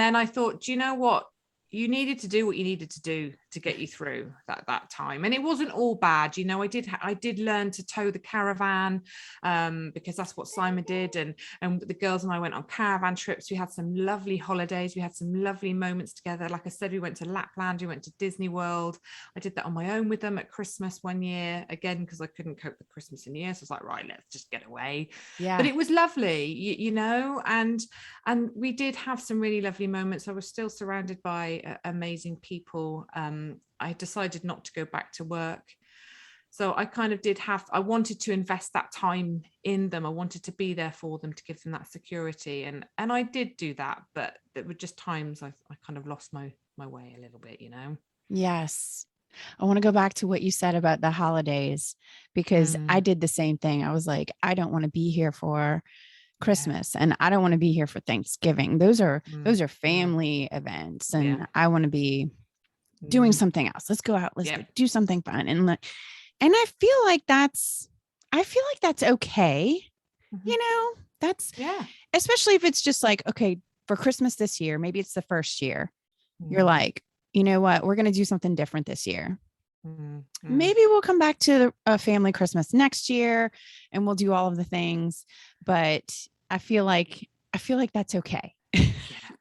then I thought, do you know what? You needed to do what you needed to do to get you through that time. And it wasn't all bad. You know, I did learn to tow the caravan, because that's what Simon did. And the girls and I went on caravan trips. We had some lovely holidays. We had some lovely moments together. Like I said, we went to Lapland, we went to Disney World. I did that on my own with them at Christmas one year, again, because I couldn't cope with Christmas in the year. So I was like, right, let's just get away. Yeah. But it was lovely, you know, and we did have some really lovely moments. I was still surrounded by amazing people. I decided not to go back to work. So I kind of I wanted to invest that time in them. I wanted to be there for them, to give them that security. And I did do that, but there were just times I kind of lost my way a little bit, you know? Yes. I want to go back to what you said about the holidays, because I did the same thing. I was like, I don't want to be here for Christmas, and I don't want to be here for Thanksgiving. Those are family events, and I want to be doing something else. Let's go out. Let's go do something fun. And I feel like that's okay. You know, that's especially if it's just like, okay, for Christmas this year, maybe it's the first year. You're like, you know what, we're going to do something different this year. Maybe we'll come back to a family Christmas next year and we'll do all of the things, but I feel like that's okay.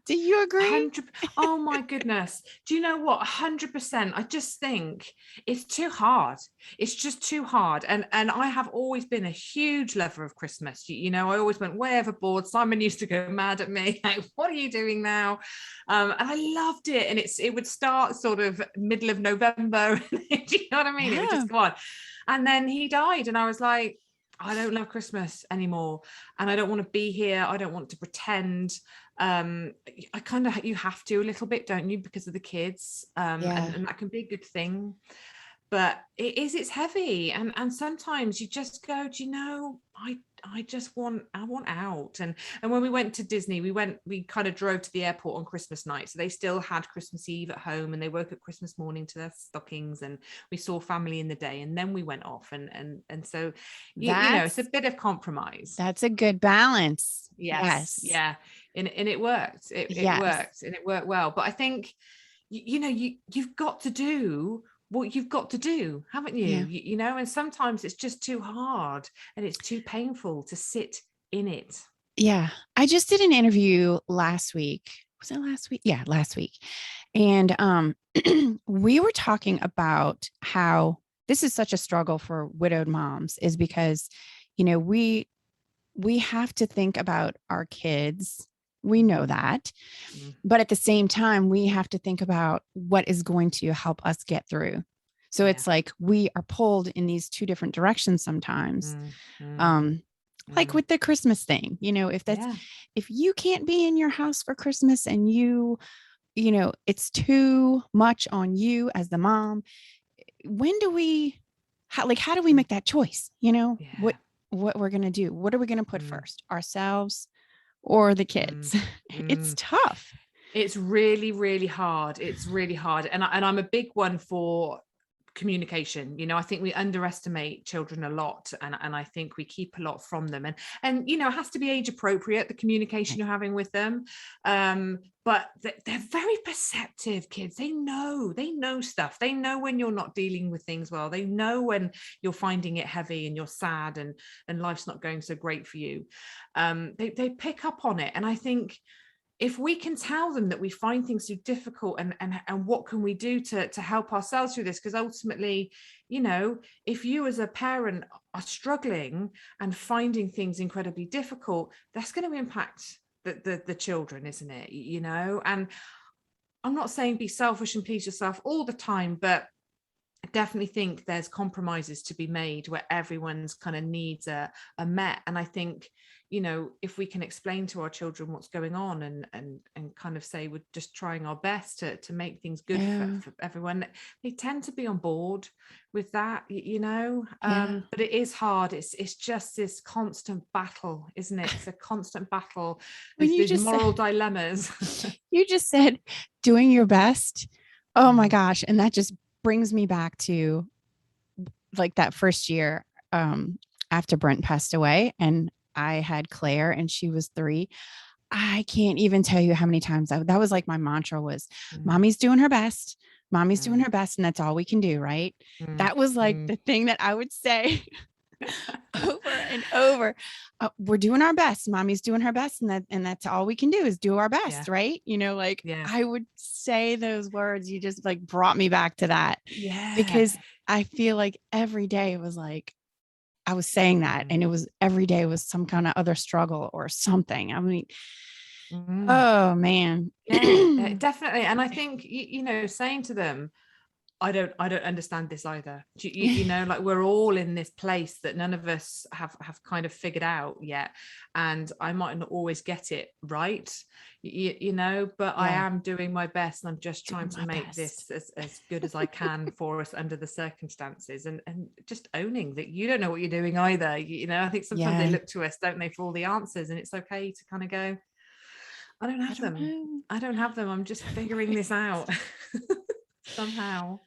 Do you agree? Oh my goodness. Do you know what? 100%. I just think it's too hard. It's just too hard. And I have always been a huge lover of Christmas. You know, I always went way overboard. Simon used to go mad at me. Like, what are you doing now? And I loved it. And it would start sort of middle of November. Do you know what I mean? It would just go on. And then he died. And I was like, I don't love Christmas anymore. And I don't want to be here. I don't want to pretend. I kind of, you have to a little bit, don't you, because of the kids, and that can be a good thing, but it's heavy, and sometimes you just go, do you know, I want out. And when we went to Disney, we kind of drove to the airport on Christmas night, so they still had Christmas Eve at home, and they woke up Christmas morning to their stockings, and we saw family in the day, and then we went off, and so you know, it's a bit of compromise. That's a good balance. Yes. Yeah. And it worked. It worked, and it worked well. But I think, you know, you've got to do what you've got to do, haven't you? Yeah. You know, and sometimes it's just too hard and it's too painful to sit in it. Yeah. I just did an interview last week. Was it last week? Yeah, last week. And we were talking about how this is such a struggle for widowed moms, is because, you know, we have to think about our kids. We know that. But at the same time, we have to think about what is going to help us get through. So it's like we are pulled in these two different directions sometimes. Like with the Christmas thing, you know, if you can't be in your house for Christmas and you know, it's too much on you as the mom, how do we make that choice? You know, what we're going to do? What are we going to put first, ourselves or the kids? It's tough. It's really, really hard. It's really hard. And I'm a big one for communication. You know, I think we underestimate children a lot, and I think we keep a lot from them, and you know, it has to be age appropriate, the communication you're having with them, but they're very perceptive kids. They know stuff. They know when you're not dealing with things well. They know when you're finding it heavy and you're sad and life's not going so great for you. They pick up on it. And I think if we can tell them that we find things too difficult, and what can we do to help ourselves through this? Because ultimately, you know, if you as a parent are struggling and finding things incredibly difficult, that's going to impact the children, isn't it? You know, and I'm not saying be selfish and please yourself all the time, but I definitely think there's compromises to be made where everyone's kind of needs are met. And I think, you know, if we can explain to our children what's going on and kind of say we're just trying our best to make things good for everyone, they tend to be on board with that, you know. But it is hard. It's just this constant battle, isn't it? It's a constant battle. These moral dilemmas. You just said doing your best. Oh my gosh. And that just brings me back to like that first year after Brent passed away, and I had Claire and she was 3. I can't even tell you how many times that was like my mantra was, Mm, mommy's doing her best. Mommy's doing mm, her best. And that's all we can do. Right. mm, That was like mm. the thing that I would say over and over. We're doing our best. Mommy's doing her best. And that's all we can do is do our Yeah, best. Right. Like yeah, I would say those words. You just like brought me back to that, yeah. because I feel like every day was like, I was saying that, Mm, and it was every day was some kind of other struggle or something. I mean, mm. oh man. Yeah, definitely. And I think saying to them, I don't understand this either. Like we're all in this place that none of us have kind of figured out yet, and I might not always get it right, but I Yeah. am doing my best, and I'm just trying Doing to my make best. this as good as I can for us under the circumstances, and just owning that you don't know what you're doing either. I think sometimes they Yeah. look to us, don't they, for all the answers, and it's okay to kind of go, I don't I have don't them. know. I don't have them. I'm just figuring this out somehow.